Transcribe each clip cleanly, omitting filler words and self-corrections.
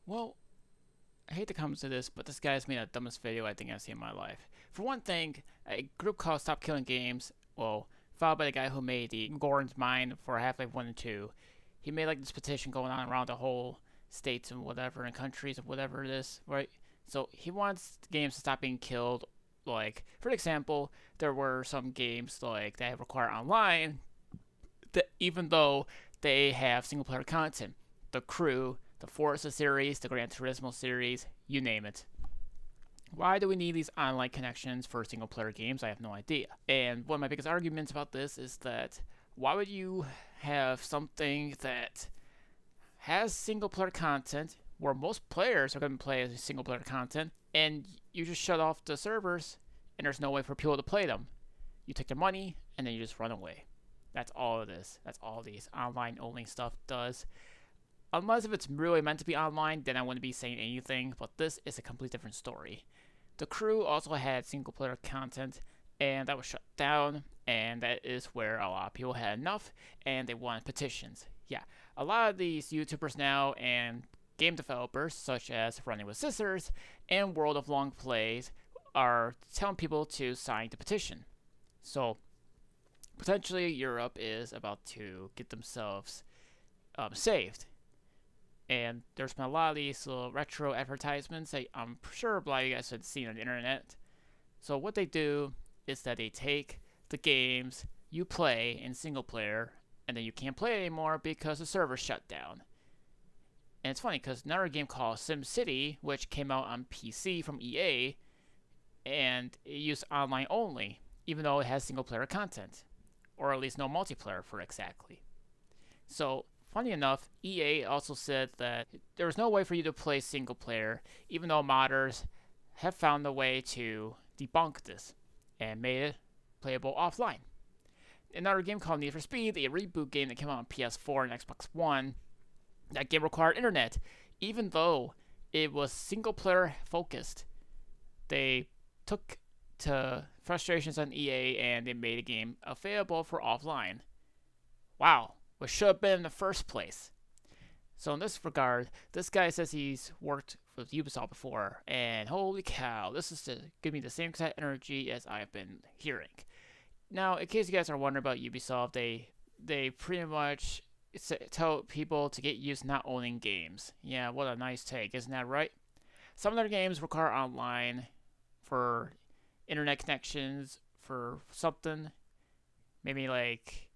Well, I hate to come to this, but this guy's made the dumbest video I think I've seen in my life. For one thing, a group called Stop Killing Games, well, followed by the guy who made the Goran's Mine for Half-Life 1 and 2, he made like this petition going on around the whole states and whatever and countries and whatever it is, right? So he wants games to stop being killed. Like, for example, there were some games like that require online that even though they have single player content. The Crew, the Forza series, the Gran Turismo series, you name it. Why do we need these online connections for single player games? I have no idea. And one of my biggest arguments about this is that why would you have something that has single player content where most players are going to play single player content and you just shut off the servers and there's no way for people to play them? You take their money and then you just run away. That's all it is. That's all these online only stuff does. Unless if it's really meant to be online, then I wouldn't be saying anything, but this is a completely different story. The Crew also had single player content, and that was shut down, and that is where a lot of people had enough, and they wanted petitions. Yeah, a lot of these YouTubers now and game developers, such as Running with Scissors and World of Long Plays, are telling people to sign the petition. So, potentially, Europe is about to get themselves saved. And there's been a lot of these little retro advertisements that I'm sure a lot of you guys have seen on the internet. So what they do is that they take the games you play in single player, and then you can't play it anymore because the server's shut down. And it's funny because another game called SimCity, which came out on PC from EA, and it used online only, even though it has single player content, or at least no multiplayer for exactly. So funny enough, EA also said that there was no way for you to play single player, even though modders have found a way to debunk this and made it playable offline. Another game called Need for Speed, a reboot game that came out on PS4 and Xbox One, that game required internet, even though it was single player focused. They took to frustrations on EA and they made a game available for offline. Wow, which should have been in the first place. So in this regard, this guy says he's worked with Ubisoft before, and holy cow, this is to give me the same exact energy as I've been hearing. Now, in case you guys are wondering about Ubisoft, they pretty much tell people to get used to not owning games. Yeah, what a nice take, isn't that right? Some of their games require online for internet connections for something. Maybe like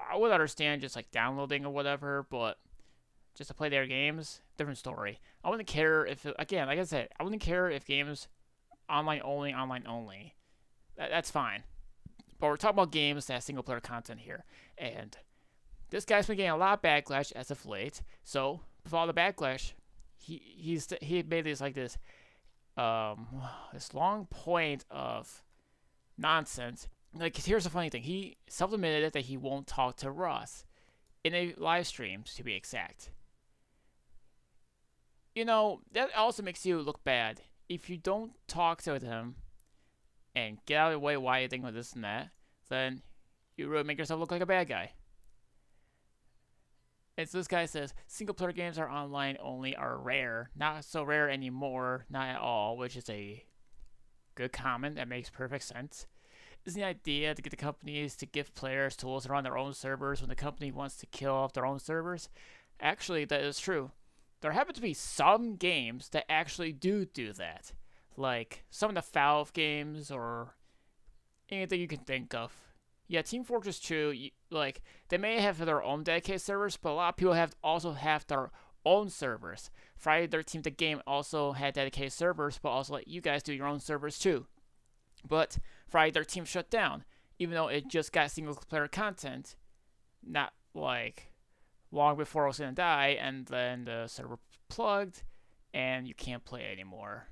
I would understand just like downloading or whatever, but just to play their games, different story. I wouldn't care if, again, like I said, I wouldn't care if games online only, online only. That's fine. But we're talking about games that have single player content here. And this guy's been getting a lot of backlash as of late. So, with all the backlash, he made this long point of nonsense. Like, here's the funny thing. He self-admitted that he won't talk to Ross in a live stream, to be exact. You know, that also makes you look bad. If you don't talk to him and get out of the way why you think of this and that, then you really make yourself look like a bad guy. And so this guy says single player games are online only are rare, not so rare anymore, not at all, which is a good comment that makes perfect sense. Isn't the idea to get the companies to give players tools to run their own servers when the company wants to kill off their own servers? Actually, that is true. There happen to be some games that actually do that. Like some of the Valve games or anything you can think of. Yeah, Team Fortress 2, like, they may have their own dedicated servers, but a lot of people also have their own servers. Friday the 13th, the game also had dedicated servers, but also let you guys do your own servers too. But Friday the 13th shut down, even though it just got single player content, not like long before it was going to die, and then the server plugged, and you can't play it anymore.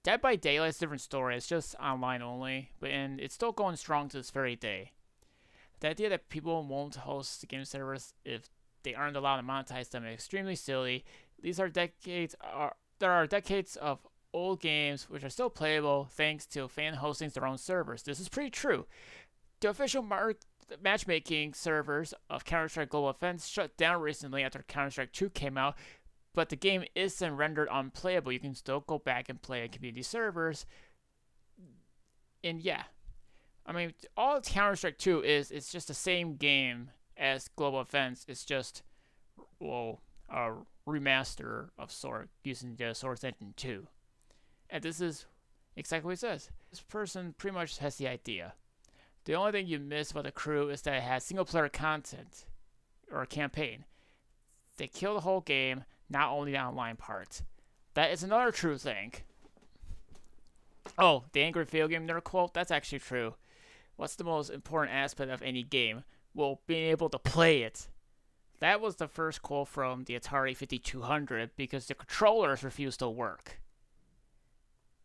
Dead by Daylight's a different story. It's just online only, and it's still going strong to this very day. The idea that people won't host the game servers if they aren't allowed to monetize them is extremely silly. There are decades of old games which are still playable thanks to fan hosting their own servers. This is pretty true. The official matchmaking servers of Counter-Strike Global Offense shut down recently after Counter-Strike 2 came out but the game isn't rendered unplayable. You can still go back and play on community servers. And yeah, I mean, all Counter-Strike 2 is, it's just the same game as Global Offense. It's just, well, a remaster of sort using the Source Engine 2. And this is exactly what it says. This person pretty much has the idea. The only thing you miss about the crew is that it has single-player content or a campaign. They kill the whole game, not only the online part. That is another true thing. Oh, the angry video game nerd quote? That's actually true. What's the most important aspect of any game? Well, being able to play it. That was the first quote from the Atari 5200 because the controllers refused to work.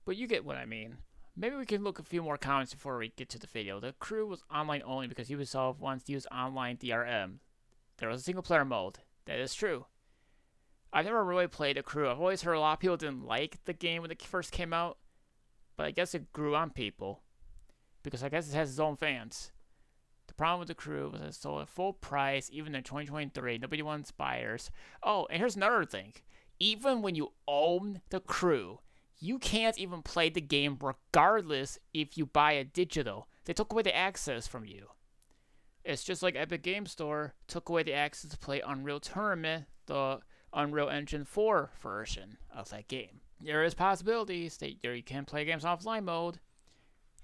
But you get what I mean. Maybe we can look a few more comments before we get to the video. The crew was online only because Ubisoft wants to use online DRM. There was a single player mode. That is true. I've never really played the crew. I've always heard a lot of people didn't like the game when it first came out. But I guess it grew on people. Because I guess it has its own fans. The problem with the crew was it sold at full price even in 2023. Nobody wants buyers. Oh, and here's another thing. Even when you own the crew, you can't even play the game regardless if you buy a digital. They took away the access from you. It's just like Epic Game Store took away the access to play Unreal Tournament, the Unreal Engine 4 version of that game. There is possibilities that you can play games offline mode.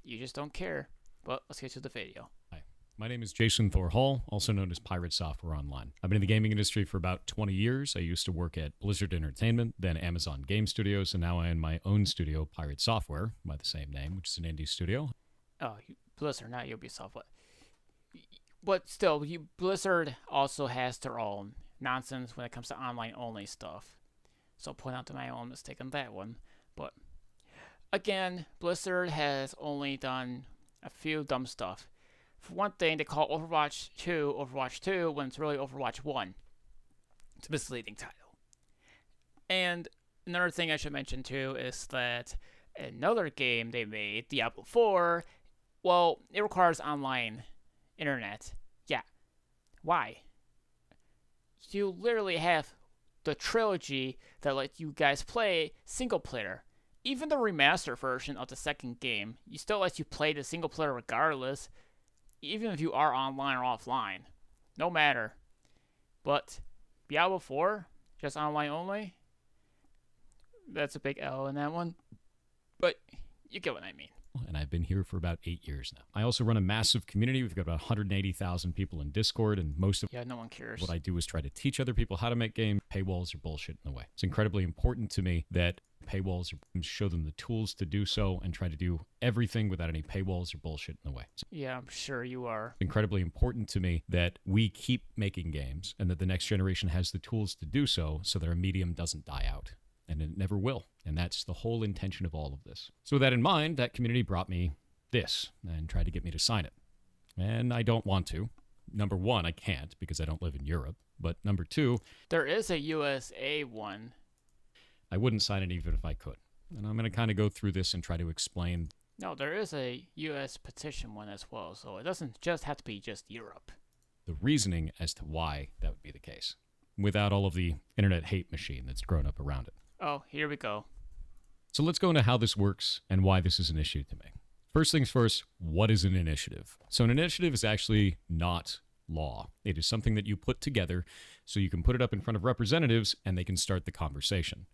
You just don't care. But let's get to the video. Hi, my name is Jason Thor Hall, also known as Pirate Software Online. I've been in the gaming industry for about 20 years. I used to work at Blizzard Entertainment, then Amazon Game Studios, and now I own my own studio, Pirate Software, by the same name, which is an indie studio. Oh, Blizzard, not Ubisoft. But still, Blizzard also has their own nonsense when it comes to online-only stuff. So I'll point out to my own mistake on that one. But again, Blizzard has only done a few dumb stuff. For one thing, they call Overwatch 2 when it's really Overwatch 1. It's a misleading title. And another thing I should mention too is that another game they made, Diablo 4, well, it requires online internet. Yeah. Why? You literally have the trilogy that lets you guys play single player. Even the remaster version of the second game, you still lets you play the single player regardless, even if you are online or offline. No matter. But Diablo 4, just online only, that's a big L in that one. But you get what I mean. And I've been here for about 8 years now. I also run a massive community. We've got about 180,000 people in Discord, and most of no one cares. What I do is try to teach other people how to make games. Paywalls are bullshit in the way. It's incredibly important to me that paywalls show them the tools to do so and try to do everything without any paywalls or bullshit in the way. Yeah, I'm sure you are. It's incredibly important to me that we keep making games and that the next generation has the tools to do so that our medium doesn't die out. And it never will. And that's the whole intention of all of this. So with that in mind, that community brought me this and tried to get me to sign it. And I don't want to. Number one, I can't because I don't live in Europe. But number two, there is a USA one. I wouldn't sign it even if I could. And I'm going to kind of go through this and try to explain. No, there is a US petition one as well. So it doesn't just have to be just Europe. The reasoning as to why that would be the case, without all of the internet hate machine that's grown up around it. Oh, here we go. So let's go into how this works and why this is an issue to me. First things first, what is an initiative? So an initiative is actually not law. It is something that you put together so you can put it up in front of representatives and they can start the conversation.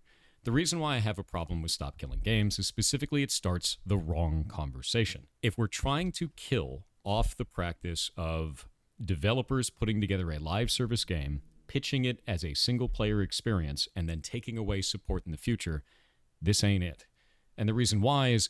The reason why I have a problem with Stop Killing Games is specifically it starts the wrong conversation. If we're trying to kill off the practice of developers putting together a live service game, pitching it as a single-player experience, and then taking away support in the future, this ain't it. And the reason why is...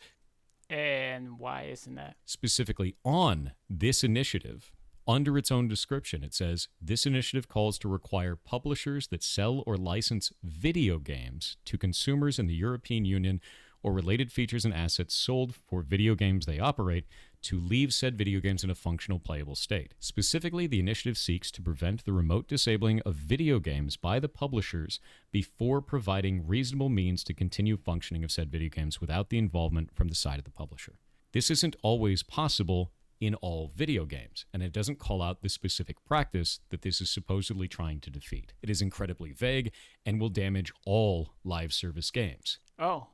And why isn't that? Specifically on this initiative, under its own description, it says, this initiative calls to require publishers that sell or license video games to consumers in the European Union or related features and assets sold for video games they operate to leave said video games in a functional playable state. Specifically, the initiative seeks to prevent the remote disabling of video games by the publishers before providing reasonable means to continue functioning of said video games without the involvement from the side of the publisher. This isn't always possible in all video games, and it doesn't call out the specific practice that this is supposedly trying to defeat. It is incredibly vague and will damage all live service games. Oh.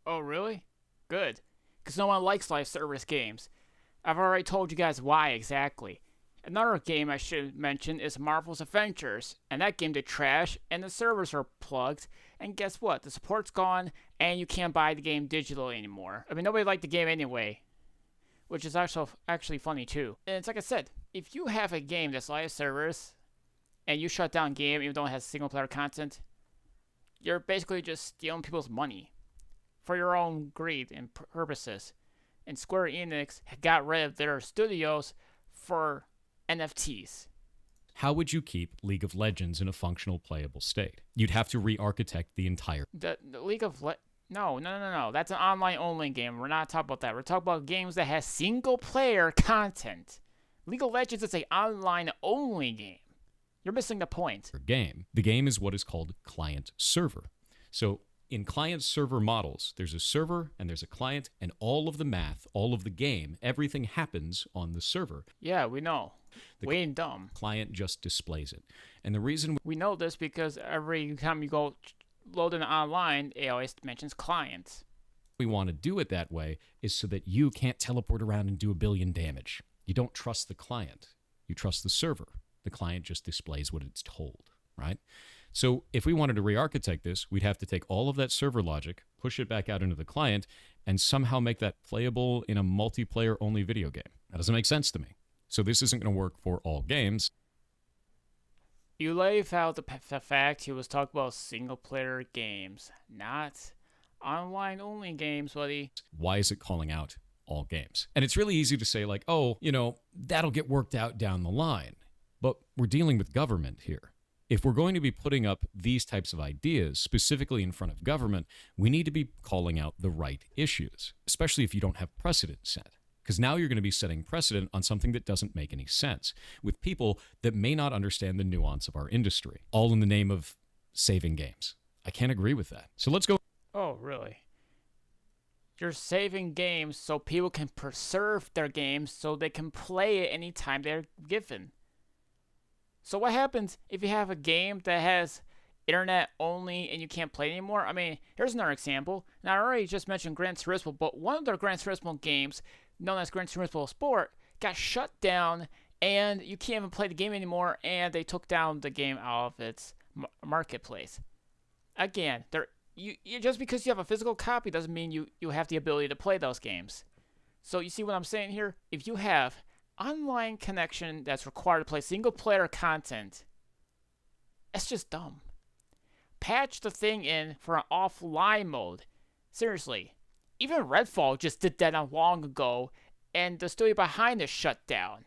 Oh, really? Good. Because no one likes live service games. I've already told you guys why exactly. Another game I should mention is Marvel's Avengers, and that game did trash, and the servers are plugged, and guess what? The support's gone, and you can't buy the game digitally anymore. I mean, nobody liked the game anyway, which is actually funny too. And it's like I said, if you have a game that's live service, and you shut down game even though it has single-player content, you're basically just stealing people's money for your own greed and purposes. And Square Enix got rid of their studios for NFTs. How would you keep League of Legends in a functional, playable state? You'd have to re-architect the entire... The League of No. That's an online-only game. We're not talking about that. We're talking about games that have single-player content. League of Legends is an online-only game. You're missing the point. Game. The game is what is called client-server. So in client-server models, there's a server and there's a client, and all of the math, all of the game, everything happens on the server. Yeah, we know. We ain't dumb. Client just displays it. And the reason we know this because every time you go load it online, it always mentions clients. We want to do it that way is so that you can't teleport around and do a billion damage. You don't trust the client. You trust the server. The client just displays what it's told, right? So if we wanted to re-architect this, we'd have to take all of that server logic, push it back out into the client, and somehow make that playable in a multiplayer-only video game. That doesn't make sense to me. So this isn't going to work for all games. You leave out the fact he was talking about single-player games, not online-only games, buddy. Why is it calling out all games? And it's really easy to say, like, oh, that'll get worked out down the line. But we're dealing with government here. If we're going to be putting up these types of ideas, specifically in front of government, we need to be calling out the right issues, especially if you don't have precedent set. Because now you're going to be setting precedent on something that doesn't make any sense, with people that may not understand the nuance of our industry, all in the name of saving games. I can't agree with that. So let's go. Oh, really? You're saving games so people can preserve their games so they can play it anytime they're given. So what happens if you have a game that has internet only and you can't play anymore? I mean, here's another example. Now, I already just mentioned Gran Turismo, but one of their Gran Turismo games, known as Gran Turismo Sport, got shut down and you can't even play the game anymore, and they took down the game out of its marketplace. Again, just because you have a physical copy doesn't mean you have the ability to play those games. So you see what I'm saying here? If you have online connection that's required to play single player content, that's just dumb. Patch the thing in for an offline mode. Seriously. Even Redfall just did that not long ago, and the studio behind it shut down.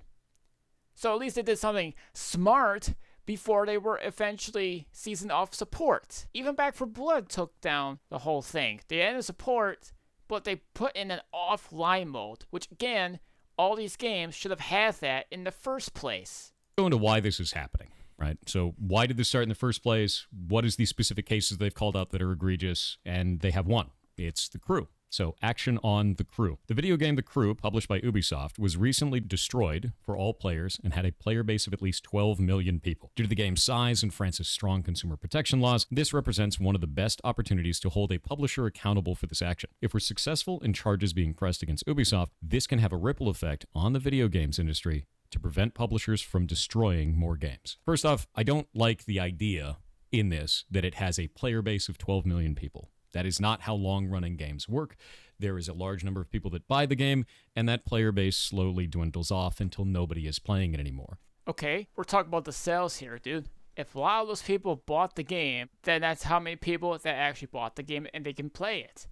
So at least they did something smart before they were eventually seasoned off support. Even Back 4 Blood took down the whole thing. They ended support, but they put in an offline mode, which again, all these games should have had that in the first place. Go into why this is happening, right? So why did this start in the first place? What is the specific cases they've called out that are egregious? And they have one. It's The Crew. So action on The Crew. The video game The Crew, published by Ubisoft, was recently destroyed for all players and had a player base of at least 12 million people. Due to the game's size and France's strong consumer protection laws, this represents one of the best opportunities to hold a publisher accountable for this action. If we're successful in charges being pressed against Ubisoft, this can have a ripple effect on the video games industry to prevent publishers from destroying more games. First off, I don't like the idea in this that it has a player base of 12 million people. That is not how long-running games work. There is a large number of people that buy the game, and that player base slowly dwindles off until nobody is playing it anymore. Okay, we're talking about the sales here, dude. If a lot of those people bought the game, then that's how many people that actually bought the game and they can play it.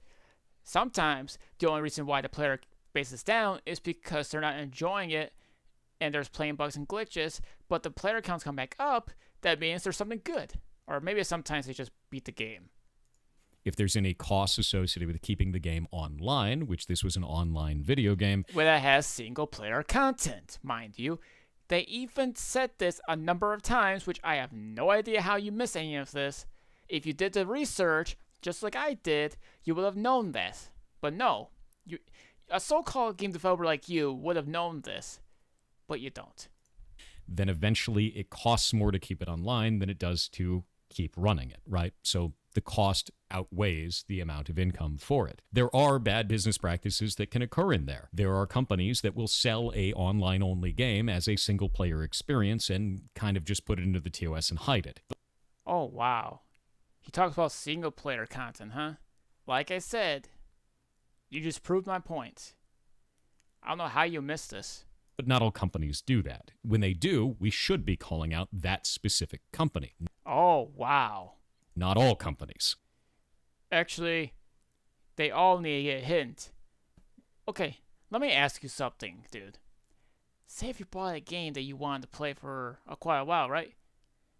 Sometimes, the only reason why the player base is down is because they're not enjoying it and there's playing bugs and glitches, but the player counts come back up, that means there's something good. Or maybe sometimes they just beat the game. If there's any costs associated with keeping the game online, which this was an online video game, well, that has single-player content, mind you. They even said this a number of times, which I have no idea how you miss any of this. If you did the research, just like I did, you would have known this. But no, A so-called game developer like you would have known this, but you don't. Then eventually it costs more to keep it online than it does to keep running it, right? So the cost outweighs the amount of income for it. There are bad business practices that can occur in there. There are companies that will sell a online-only game as a single-player experience and kind of just put it into the TOS and hide it. Oh, wow. He talks about single-player content, huh? Like I said, you just proved my point. I don't know how you missed this. But not all companies do that. When they do, we should be calling out that specific company. Oh, wow. Not all companies. Actually, they all need a hint. Okay, let me ask you something, dude. Say if you bought a game that you wanted to play for quite a while, right?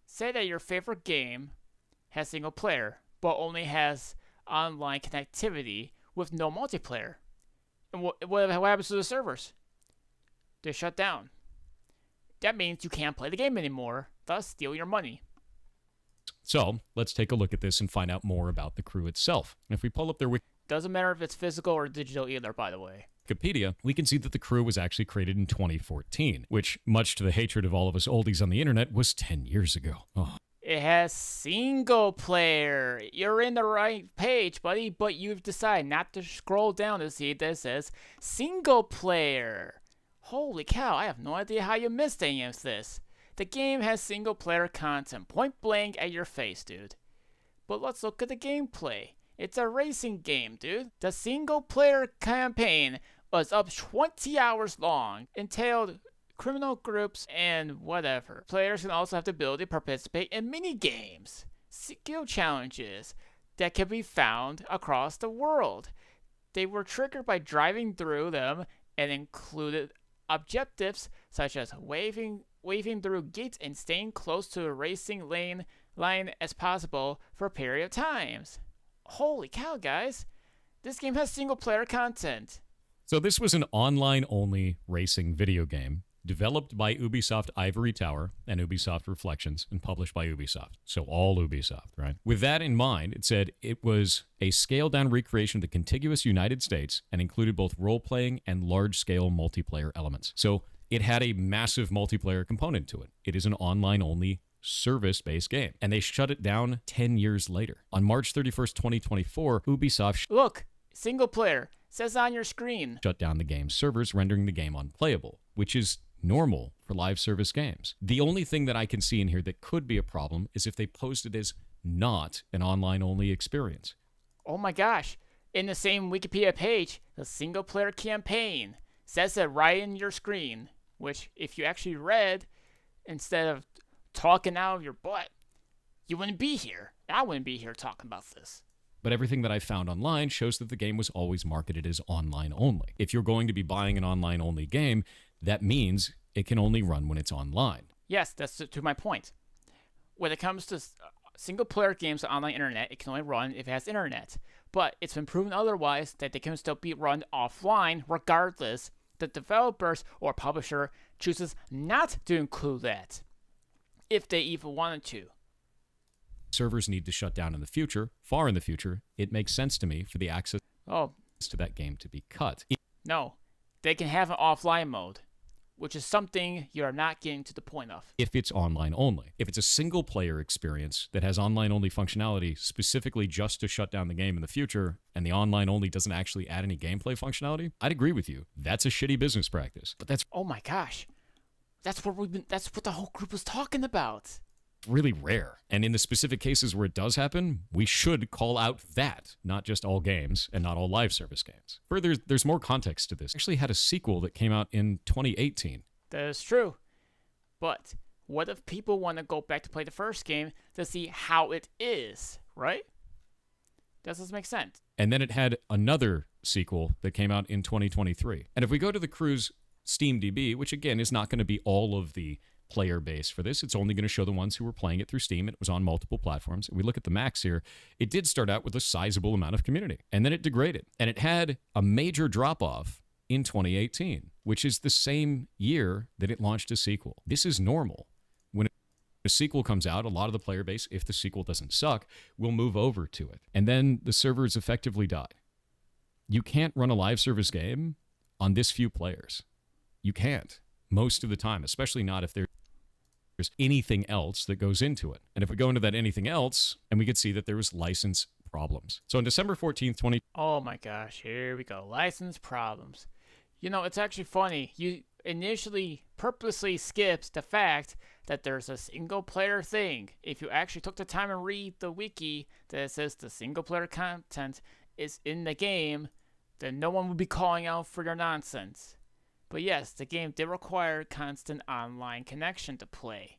Say that your favorite game has single player, but only has online connectivity with no multiplayer. And what happens to the servers? They shut down. That means you can't play the game anymore, thus steal your money. So let's take a look at this and find out more about the crew itself. If we pull up their Doesn't matter if it's physical or digital either, by the way. Wikipedia, we can see that the crew was actually created in 2014, which, much to the hatred of all of us oldies on the internet, was 10 years ago. Oh. It has single player. You're in the right page, buddy, but you've decided not to scroll down to see that says single player. Holy cow, I have no idea how you missed any of this. The game has single player content, point blank at your face, dude. But let's look at the gameplay. It's a racing game, dude. The single player campaign was up 20 hours long, entailed criminal groups and whatever. Players can also have the ability to participate in mini games, skill challenges that can be found across the world. They were triggered by driving through them and included objectives such as waving through gates and staying close to a racing line as possible for a period of times. Holy cow, guys. This game has single player content. So this was an online-only racing video game developed by Ubisoft Ivory Tower and Ubisoft Reflections and published by Ubisoft. So all Ubisoft, right? With that in mind, it said it was a scaled-down recreation of the contiguous United States and included both role-playing and large-scale multiplayer elements. So it had a massive multiplayer component to it. It is an online-only service-based game. And they shut it down 10 years later. On March 31st, 2024, Ubisoft Look, single player. Says on your screen. Shut down the game's servers, rendering the game unplayable, which is normal for live service games. The only thing that I can see in here that could be a problem is if they posed it as not an online-only experience. Oh my gosh. In the same Wikipedia page, the single player campaign says it right in your screen, which if you actually read instead of talking out of your butt, you wouldn't be here. I wouldn't be here talking about this. But everything that I found online shows that the game was always marketed as online only. If you're going to be buying an online only game, that means it can only run when it's online. Yes, that's to my point. When it comes to single player games on online internet, it can only run if it has internet. But it's been proven otherwise that they can still be run offline regardless. The developers or publisher chooses not to include that, if they even wanted to. Servers need to shut down in the future, far in the future. It makes sense to me for the access to that game to be cut. No, they can have an offline mode, which is something you're not getting to the point of. If it's online only. If it's a single player experience that has online only functionality specifically just to shut down the game in the future, and the online only doesn't actually add any gameplay functionality, I'd agree with you. That's a shitty business practice. But that's oh my gosh. That's what the whole group was talking about. Really rare. And in the specific cases where it does happen, we should call out that, not just all games and not all live service games. Further, there's more context to this. It actually had a sequel that came out in 2018. That is true. But what if people want to go back to play the first game to see how it is, right? Does this make sense? And then it had another sequel that came out in 2023. And if we go to the crew's SteamDB, which again is not going to be all of the player base for this. It's only going to show the ones who were playing it through Steam. It was on multiple platforms. We look at the max here. It did start out with a sizable amount of community, and then it degraded. And it had a major drop-off in 2018, which is the same year that it launched a sequel. This is normal. When a sequel comes out, a lot of the player base, if the sequel doesn't suck, will move over to it. And then the servers effectively die. You can't run a live service game on this few players. You can't most of the time, especially not if there's anything else that goes into it. And if we go into that anything else, and we could see that there was license problems. So on December 14th, Oh my gosh, here we go. License problems. You know, it's actually funny. You initially purposely skipped the fact that there's a single player thing. If you actually took the time and read the wiki that it says the single player content is in the game, then no one would be calling out for your nonsense. But yes, the game did require constant online connection to play.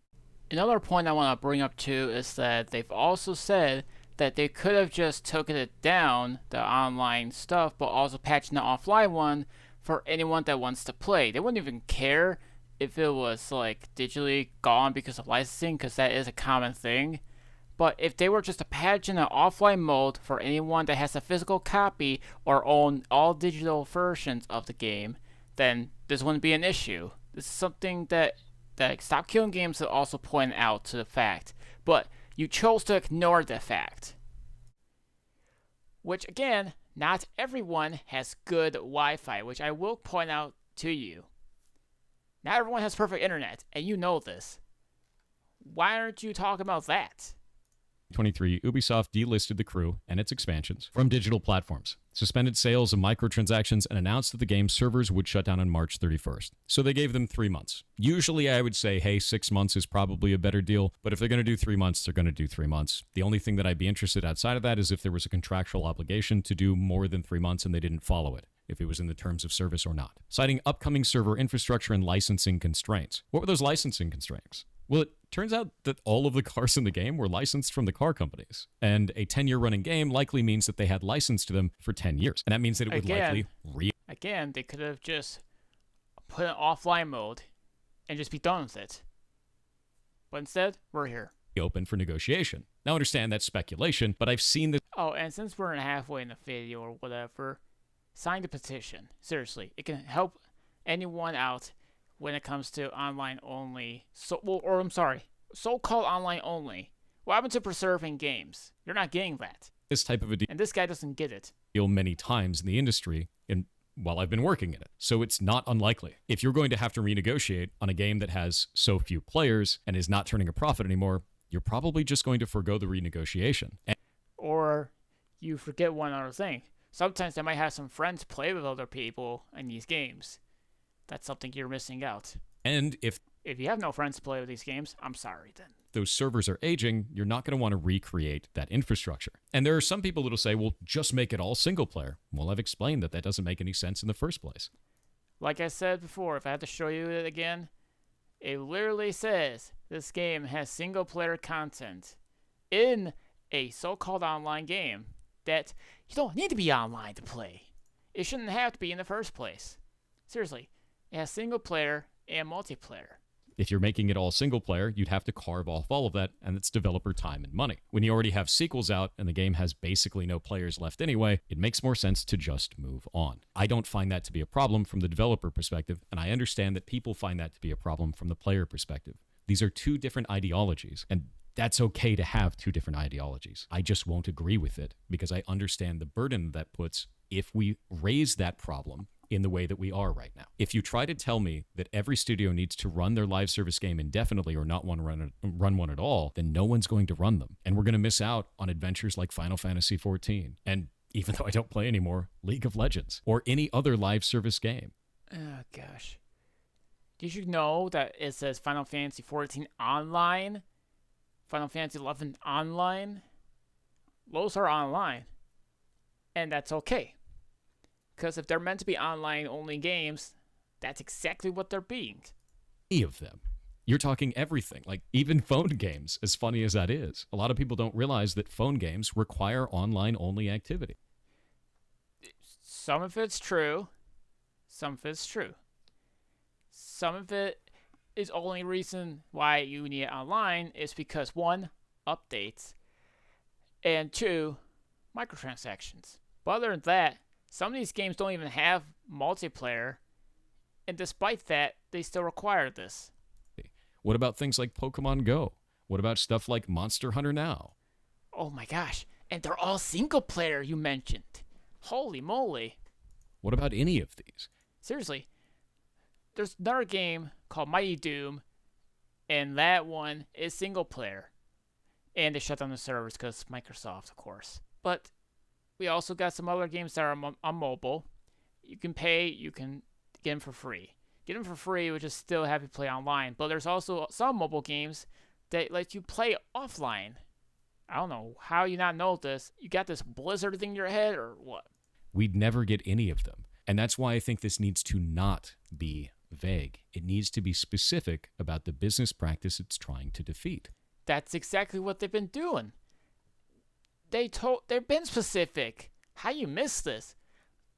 Another point I want to bring up too is that they've also said that they could have just taken it down, the online stuff, but also patching the offline one for anyone that wants to play. They wouldn't even care if it was like digitally gone because of licensing, because that is a common thing. But if they were just to patch in an offline mode for anyone that has a physical copy or own all digital versions of the game, then this wouldn't be an issue. This is something that StopKillingGames have also pointed out to the fact. But you chose to ignore the fact. Which again, not everyone has good Wi-Fi, which I will point out to you. Not everyone has perfect internet, and you know this. Why aren't you talking about that? 2023, Ubisoft delisted the crew and its expansions from digital platforms, suspended sales of microtransactions, and announced that the game's servers would shut down on March 31st. So they gave them 3 months. Usually I would say, hey, 6 months is probably a better deal, but if they're going to do 3 months, they're going to do 3 months. The only thing that I'd be interested outside of that is if there was a contractual obligation to do more than 3 months and they didn't follow it, if it was in the terms of service or not. Citing upcoming server infrastructure and licensing constraints. What were those licensing constraints? Well, it turns out that all of the cars in the game were licensed from the car companies. And a 10-year running game likely means that they had license to them for 10 years. And that means that it would likely Again, they could have just put an offline mode and just be done with it. But instead, we're here. Open for negotiation. Now, understand that's speculation, but I've seen this. Oh, and since we're halfway in the video or whatever, sign the petition. Seriously, it can help anyone out when it comes to online only, so-called online only. What happened to preserving games? You're not getting that. This type of a deal, and this guy doesn't get it. Many times in the industry, while I've been working in it. So it's not unlikely. If you're going to have to renegotiate on a game that has so few players and is not turning a profit anymore, you're probably just going to forego the renegotiation. Or you forget one other thing. Sometimes they might have some friends play with other people in these games. That's something you're missing out. And if you have no friends to play with these games, I'm sorry then. Those servers are aging, you're not going to want to recreate that infrastructure. And there are some people that'll say, well, just make it all single player. Well, I've explained that doesn't make any sense in the first place. Like I said before, if I had to show you it again, it literally says this game has single player content in a so-called online game that you don't need to be online to play. It shouldn't have to be in the first place. Seriously. It has single player and multiplayer. If you're making it all single player, you'd have to carve off all of that, and it's developer time and money. When you already have sequels out and the game has basically no players left anyway, it makes more sense to just move on. I don't find that to be a problem from the developer perspective, and I understand that people find that to be a problem from the player perspective. These are two different ideologies, and that's okay to have two different ideologies. I just won't agree with it because I understand the burden that puts if we raise that problem in the way that we are right now. If you try to tell me that every studio needs to run their live service game indefinitely or not want to run one at all, then no one's going to run them. And we're going to miss out on adventures like Final Fantasy XIV. And even though I don't play anymore, League of Legends or any other live service game. Oh, gosh. Did you know that it says Final Fantasy XIV Online? Final Fantasy XI Online? Those are online. And that's okay. Because if they're meant to be online-only games, that's exactly what they're being. Any of them. You're talking everything, like even phone games, as funny as that is. A lot of people don't realize that phone games require online-only activity. Some of it's true. Some of it's true. Some of it is only reason why you need it online is because, one, updates, and two, microtransactions. But other than that, some of these games don't even have multiplayer, and despite that, they still require this. What about things like Pokemon Go? What about stuff like Monster Hunter Now? Oh my gosh, and they're all single player you mentioned. Holy moly. What about any of these? Seriously, there's another game called Mighty Doom, and that one is single player. And they shut down the servers because Microsoft, of course. But we also got some other games that are on mobile. You can pay, you can get them for free. Get them for free, which is still have you play online. But there's also some mobile games that let you play offline. I don't know how you not know this. You got this Blizzard thing in your head or what? We'd never get any of them. And that's why I think this needs to not be vague. It needs to be specific about the business practice it's trying to defeat. That's exactly what they've been doing. They've been specific. How you miss this?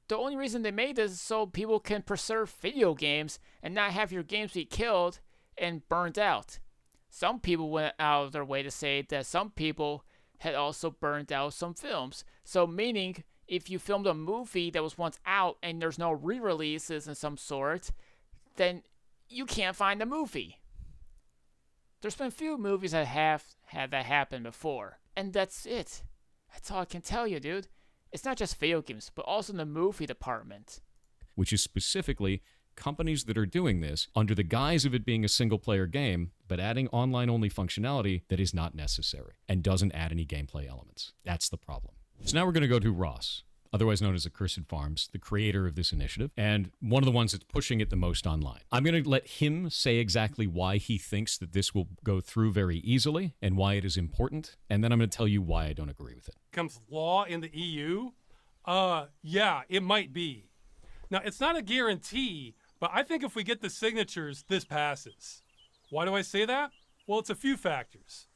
The only reason they made this is so people can preserve video games and not have your games be killed and burned out. Some people went out of their way to say that some people had also burned out some films. So meaning, if you filmed a movie that was once out and there's no re-releases of some sort, then you can't find the movie. There's been few movies that have had that happen before. And that's it. That's all I can tell you, dude. It's not just video games, but also in the movie department. Which is specifically companies that are doing this under the guise of it being a single-player game, but adding online-only functionality that is not necessary and doesn't add any gameplay elements. That's the problem. So now we're going to go to Ross, otherwise known as Accursed Farms, the creator of this initiative, and one of the ones that's pushing it the most online. I'm going to let him say exactly why he thinks that this will go through very easily and why it is important, and then I'm going to tell you why I don't agree with it. Comes law in the EU? Yeah, it might be. Now, it's not a guarantee, but I think if we get the signatures, this passes. Why do I say that? Well, it's a few factors.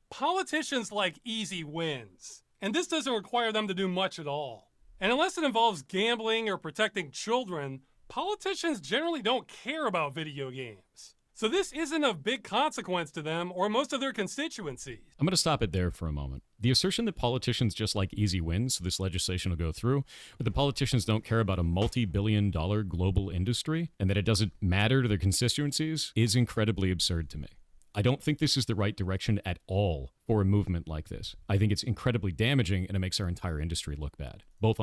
Politicians like easy wins, and this doesn't require them to do much at all. And unless it involves gambling or protecting children, politicians generally don't care about video games. So this isn't of big consequence to them or most of their constituencies. I'm going to stop it there for a moment. The assertion that politicians just like easy wins, so this legislation will go through, but the politicians don't care about a multi-billion-dollar global industry and that it doesn't matter to their constituencies is incredibly absurd to me. I don't think this is the right direction at all for a movement like this. I think it's incredibly damaging and it makes our entire industry look bad, both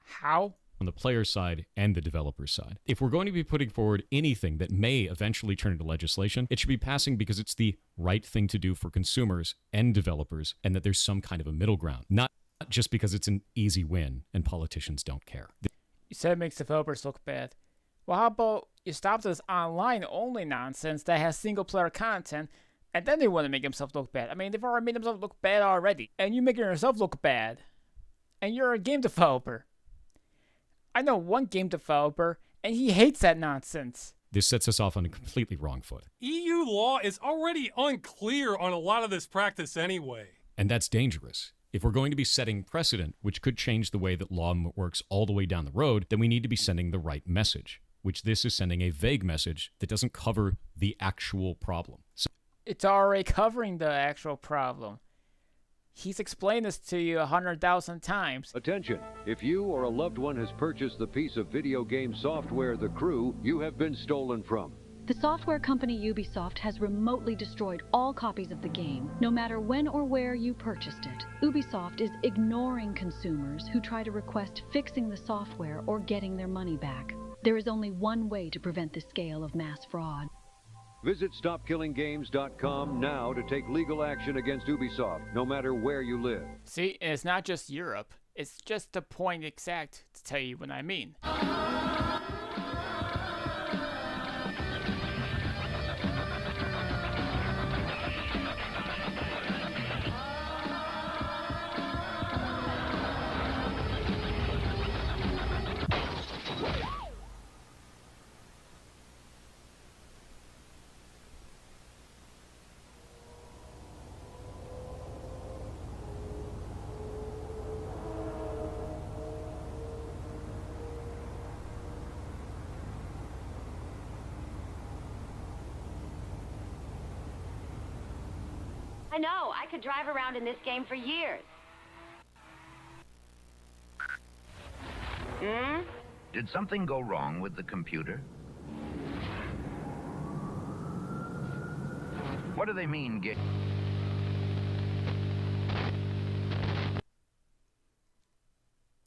How? on the player side and the developer side. If we're going to be putting forward anything that may eventually turn into legislation, it should be passing because it's the right thing to do for consumers and developers and that there's some kind of a middle ground, not just because it's an easy win and politicians don't care. You said it makes developers look bad. Well, how about you stop this online-only nonsense that has single-player content, and then they want to make themselves look bad. I mean, they've already made themselves look bad already, and you're making yourself look bad. And you're a game developer. I know one game developer, and he hates that nonsense. This sets us off on a completely wrong foot. EU law is already unclear on a lot of this practice anyway. And that's dangerous. If we're going to be setting precedent, which could change the way that law works all the way down the road, then we need to be sending the right message, which this is sending a vague message that doesn't cover the actual problem. So It's already covering the actual problem. He's explained this to you 100,000 times. Attention, if you or a loved one has purchased the piece of video game software, The Crew, you have been stolen from. The software company Ubisoft has remotely destroyed all copies of the game, no matter when or where you purchased it. Ubisoft is ignoring consumers who try to request fixing the software or getting their money back. There is only one way to prevent this scale of mass fraud. Visit StopKillingGames.com now to take legal action against Ubisoft, no matter where you live. See, and it's not just Europe. It's just the point exact to tell you what I mean. I know. I could drive around in this game for years. Did something go wrong with the computer? What do they mean,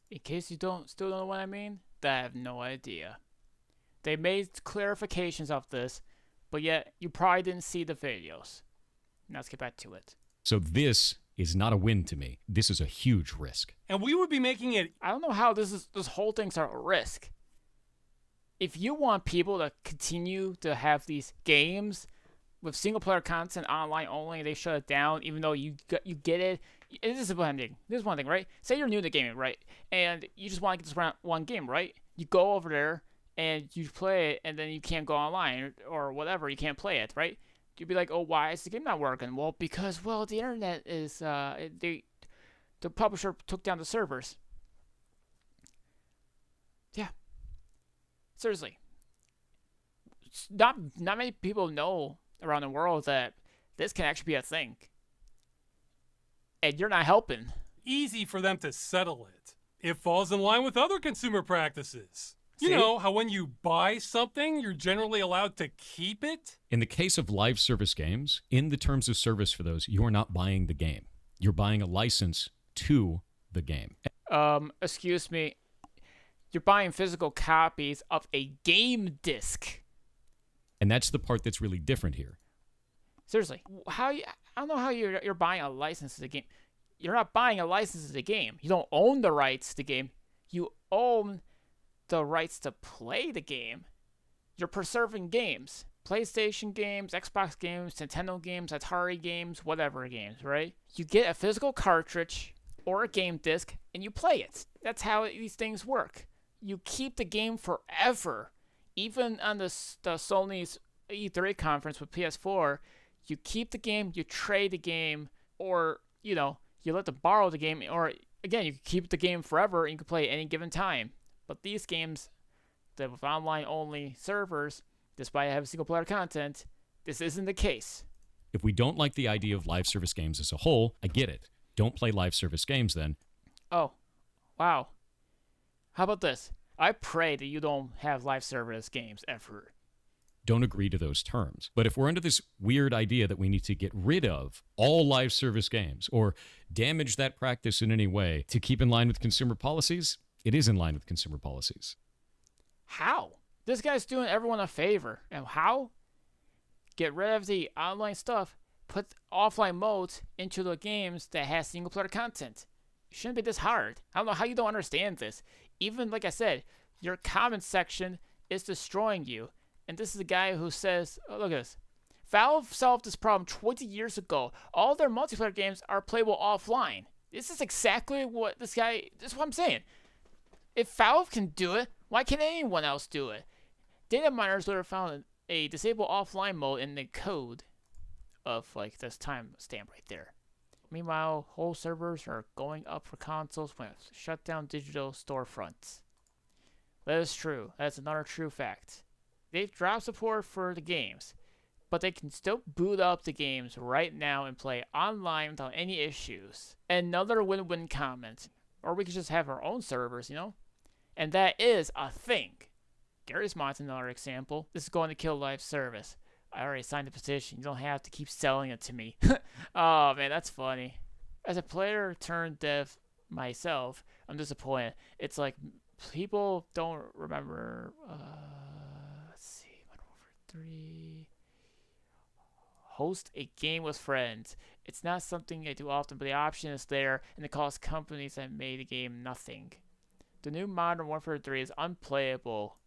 In case you still don't know what I mean, I have no idea. They made clarifications of this, but yet you probably didn't see the videos. Now let's get back to it. So this is not a win to me. This is a huge risk. And we would be making it. I don't know how this whole thing's a risk. If you want people to continue to have these games with single player content online only, they shut it down, even though you get it. This is one thing. This is one thing, right? Say you're new to gaming, right? And you just want to get this one game, right? You go over there and you play it, and then you can't go online or whatever. You can't play it, right? You'd be like, oh, why is the game not working? Well, because the internet is the publisher took down the servers. Yeah. Seriously. Not many people know around the world that this can actually be a thing. And you're not helping. Easy for them to settle it. It falls in line with other consumer practices. See? You know how when you buy something, you're generally allowed to keep it? In the case of live service games, in the terms of service for those, you are not buying the game. You're buying a license to the game. Excuse me. You're buying physical copies of a game disc. And that's the part that's really different here. Seriously, I don't know how you're buying a license to the game. You're not buying a license to the game. You don't own the rights to the game. You own the rights to play the game. You're preserving games. PlayStation games, Xbox games, Nintendo games, Atari games, whatever games, right? You get a physical cartridge or a game disc and you play it. That's how these things work. You keep the game forever. Even on the Sony's E3 conference with PS4, you keep the game, you trade the game, or, you let them borrow the game, or, again, you can keep the game forever and you can play it any given time. But these games, that with online-only servers, despite having single-player content, this isn't the case. If we don't like the idea of live service games as a whole, I get it. Don't play live service games then. Oh, wow. How about this? I pray that you don't have live service games ever. Don't agree to those terms. But if we're under this weird idea that we need to get rid of all live service games or damage that practice in any way to keep in line with consumer policies, it is in line with consumer policies. How? This guy's doing everyone a favor. And how? Get rid of the online stuff. Put offline modes into the games that has single player content. It shouldn't be this hard. I don't know how you don't understand this. Even, like I said, your comment section is destroying you. And this is a guy who says, oh, look at this. Valve solved this problem 20 years ago. All their multiplayer games are playable offline. This is exactly what this is what I'm saying. If Valve can do it, why can't anyone else do it? Data miners would have found a disable offline mode in the code of, like, this timestamp right there. Meanwhile, whole servers are going up for consoles when it's shut down digital storefronts. That is true. That's another true fact. They've dropped support for the games, but they can still boot up the games right now and play online without any issues. Another win-win comment. Or we could just have our own servers, And that is a thing. Gary's Mod's another example. This is going to kill live service. I already signed a petition. You don't have to keep selling it to me. Oh, man, that's funny. As a player turned dev myself, I'm disappointed. It's like people don't remember. Let's see. Modern Warfare 3. Host a game with friends. It's not something I do often, but the option is there, and it costs companies that made the game nothing. The new Modern Warfare 3 is unplayable.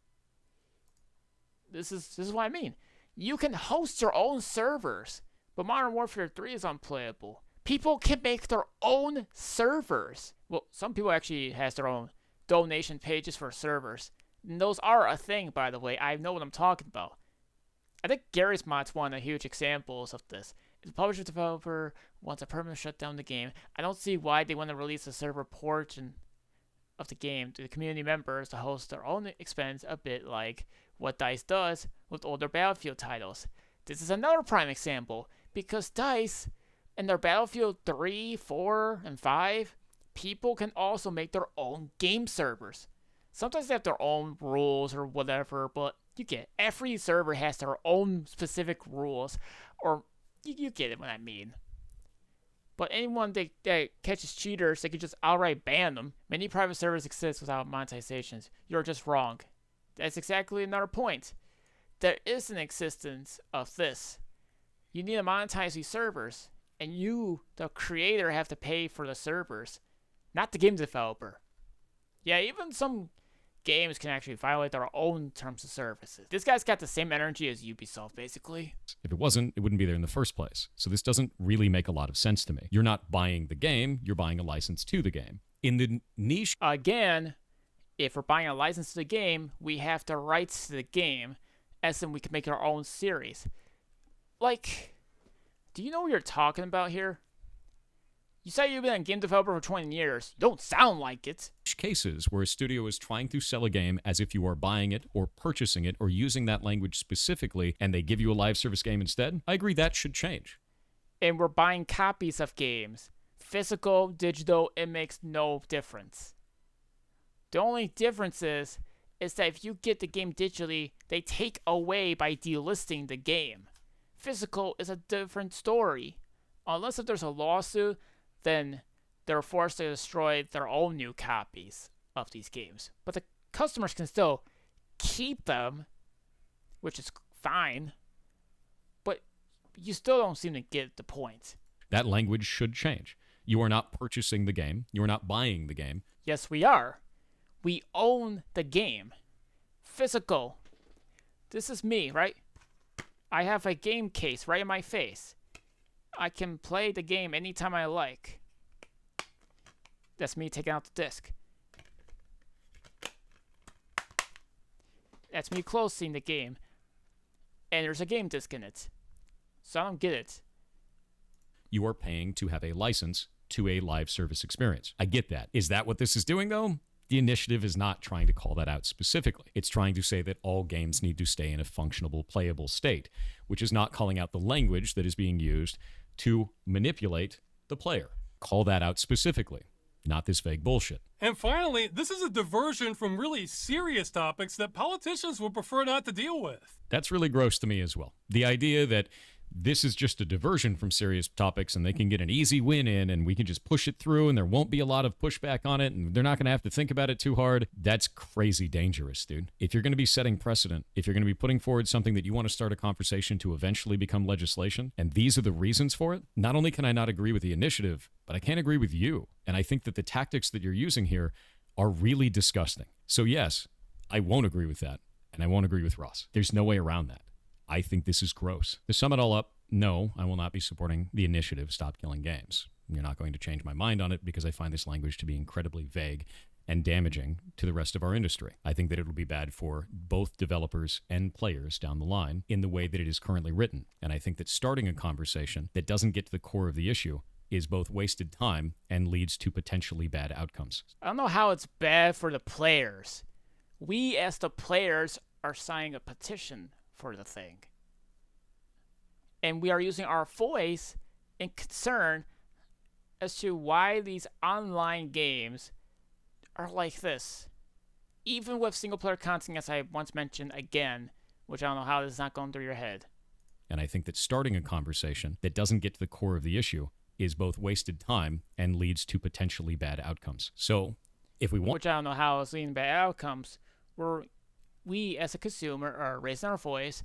This is what I mean. You can host your own servers, but Modern Warfare 3 is unplayable. People can make their own servers. Well, some people actually has their own donation pages for servers. And those are a thing, by the way. I know what I'm talking about. I think Gary's Mod's one of the huge examples of this. If the publisher developer wants to permanently shut down the game, I don't see why they want to release a server portion of the game to the community members to host their own expense, a bit like what DICE does with older Battlefield titles. This is another prime example, because DICE, in their Battlefield 3, 4, and 5, people can also make their own game servers. Sometimes they have their own rules or whatever, but you get it. Every server has their own specific rules, or you get it what I mean. But anyone that catches cheaters, they can just outright ban them. Many private servers exist without monetizations. You're just wrong. That's exactly another point. There is an existence of this. You need to monetize these servers, and you, the creator, have to pay for the servers, not the game developer. Yeah, even some games can actually violate their own terms of services. This guy's got the same energy as Ubisoft, basically. If it wasn't, it wouldn't be there in the first place. So this doesn't really make a lot of sense to me. You're not buying the game, you're buying a license to the game. In the niche... Again, if we're buying a license to the game, we have the rights to the game, as in we can make our own series. Like, do you know what you're talking about here? You say you've been a game developer for 20 years. You don't sound like it. Cases where a studio is trying to sell a game as if you are buying it or purchasing it or using that language specifically, and they give you a live service game instead, I agree that should change. And we're buying copies of games. Physical, digital, it makes no difference. The only difference is that if you get the game digitally, they take away by delisting the game. Physical is a different story. Unless if there's a lawsuit, then they're forced to destroy their own new copies of these games. But the customers can still keep them, which is fine. But you still don't seem to get the point. That language should change. You are not purchasing the game. You are not buying the game. Yes, we are. We own the game. Physical. This is me, right? I have a game case right in my face. I can play the game anytime I like. That's me taking out the disc. That's me closing the game. And there's a game disc in it. So I don't get it. You are paying to have a license to a live service experience. I get that. Is that what this is doing, though? The initiative is not trying to call that out specifically. It's trying to say that all games need to stay in a functional, playable state, which is not calling out the language that is being used to manipulate the player. Call that out specifically, not this vague bullshit. And finally, this is a diversion from really serious topics that politicians would prefer not to deal with. That's really gross to me as well. The idea that this is just a diversion from serious topics and they can get an easy win in and we can just push it through and there won't be a lot of pushback on it and they're not going to have to think about it too hard. That's crazy dangerous, dude. If you're going to be setting precedent, if you're going to be putting forward something that you want to start a conversation to eventually become legislation, and these are the reasons for it, not only can I not agree with the initiative, but I can't agree with you. And I think that the tactics that you're using here are really disgusting. So yes, I won't agree with that. And I won't agree with Ross. There's no way around that. I think this is gross. To sum it all up, no, I will not be supporting the initiative Stop Killing Games. You're not going to change my mind on it because I find this language to be incredibly vague and damaging to the rest of our industry. I think that it will be bad for both developers and players down the line in the way that it is currently written. And I think that starting a conversation that doesn't get to the core of the issue is both wasted time and leads to potentially bad outcomes. I don't know how it's bad for the players. We as the players are signing a petition for the thing. And we are using our voice in concern as to why these online games are like this. Even with single-player content, as I once mentioned again, which I don't know how this is not going through your head. And I think that starting a conversation that doesn't get to the core of the issue is both wasted time and leads to potentially bad outcomes. So, if we want... Which I don't know how it's leading to bad outcomes. We as a consumer are raising our voice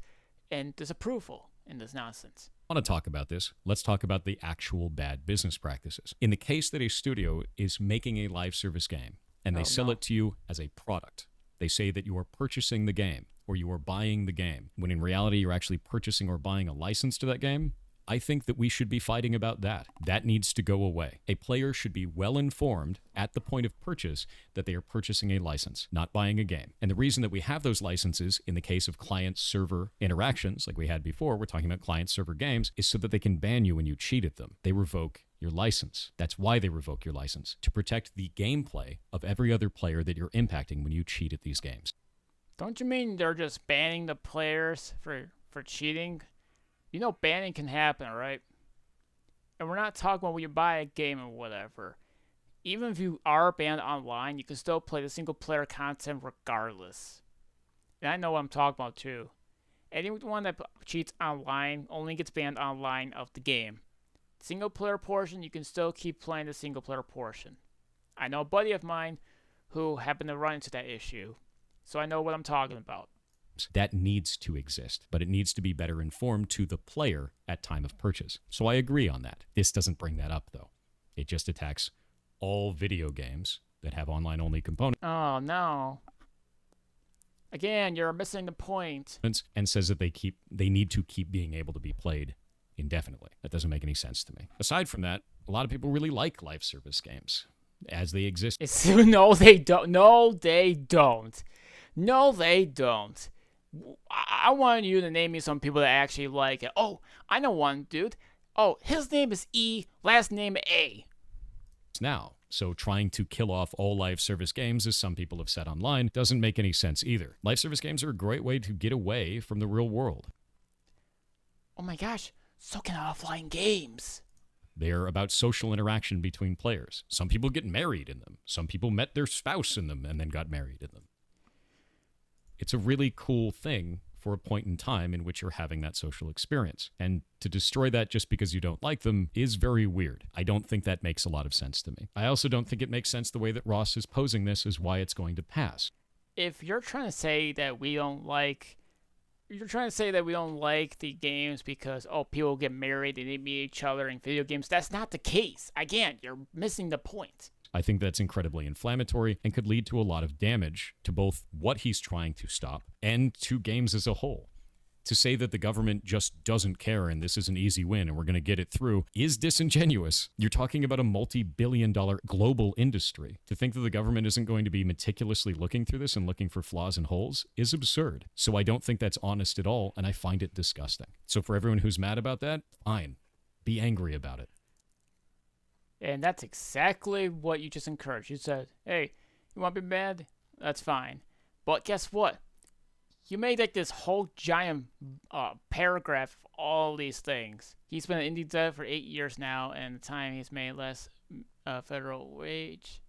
in disapproval in this nonsense. I want to talk about this. Let's talk about the actual bad business practices. In the case that a studio is making a live service game and they sell it to you as a product, they say that you are purchasing the game or you are buying the game, when in reality you're actually purchasing or buying a license to that game. I think that we should be fighting about that. That needs to go away. A player should be well informed at the point of purchase that they are purchasing a license, not buying a game. And the reason that we have those licenses in the case of client-server interactions, like we had before, we're talking about client-server games, is so that they can ban you when you cheat at them. They revoke your license. That's why they revoke your license, to protect the gameplay of every other player that you're impacting when you cheat at these games. Don't you mean they're just banning the players for cheating? You know banning can happen, right? And we're not talking about when you buy a game or whatever. Even if you are banned online, you can still play the single-player content regardless. And I know what I'm talking about, too. Anyone that cheats online only gets banned online of the game. Single-player portion, you can still keep playing the single-player portion. I know a buddy of mine who happened to run into that issue. so I know what I'm talking about. That needs to exist, but it needs to be better informed to the player at time of purchase. So I agree on that. This doesn't bring that up, though. It just attacks all video games that have online-only components. Oh, no. Again, you're missing the point. And says that they need to keep being able to be played indefinitely. That doesn't make any sense to me. Aside from that, a lot of people really like live service games as they exist. No, they don't. No, they don't. No, they don't. I want you to name me some people that actually like it. Oh, I know one, dude. Oh, his name is E, last name A. Now, so trying to kill off all live service games, as some people have said online, doesn't make any sense either. Live service games are a great way to get away from the real world. Oh my gosh, so can offline games. They're about social interaction between players. Some people get married in them. Some people met their spouse in them and then got married in them. It's a really cool thing for a point in time in which you're having that social experience. And to destroy that just because you don't like them is very weird. I don't think that makes a lot of sense to me. I also don't think it makes sense the way that Ross is posing this is why it's going to pass. If you're trying to say that we don't like... You're trying to say that we don't like the games because, oh, people get married and they meet each other in video games. That's not the case. Again, you're missing the point. I think that's incredibly inflammatory and could lead to a lot of damage to both what he's trying to stop and to games as a whole. To say that the government just doesn't care and this is an easy win and we're going to get it through is disingenuous. You're talking about a multi-billion-dollar global industry. To think that the government isn't going to be meticulously looking through this and looking for flaws and holes is absurd. So I don't think that's honest at all, and I find it disgusting. So for everyone who's mad about that, fine. Be angry about it. And that's exactly what you just encouraged. You said, hey, you want to be mad? That's fine. But guess what? You made like this whole giant paragraph of all these things. He's been an indie dev for 8 years now, and the time he's made less federal wage.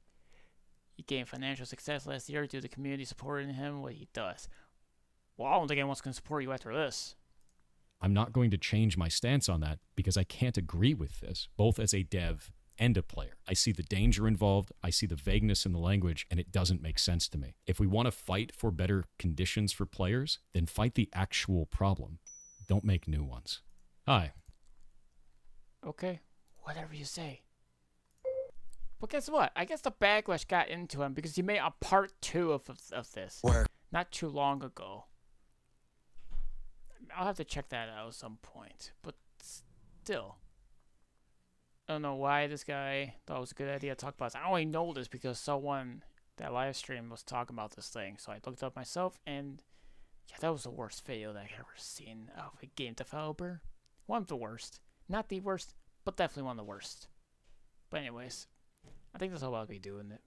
He gained financial success last year due to the community supporting him, what he does. Well, I don't think anyone's going to support you after this. I'm not going to change my stance on that because I can't agree with this, both as a dev and a player. I see the danger involved, I see the vagueness in the language, and it doesn't make sense to me. If we want to fight for better conditions for players, then fight the actual problem. Don't make new ones. Hi. Okay, whatever you say. But guess what? I guess the backlash got into him because he made a part 2 of this. Where? Not too long ago. I'll have to check that out at some point. But still. I don't know why this guy thought it was a good idea to talk about this. I only know this because someone that live stream was talking about this thing. So I looked it up myself, and yeah, that was the worst video that I've ever seen of a game developer. One of the worst. Not the worst, but definitely one of the worst. But anyways, I think that's all I'll be doing it.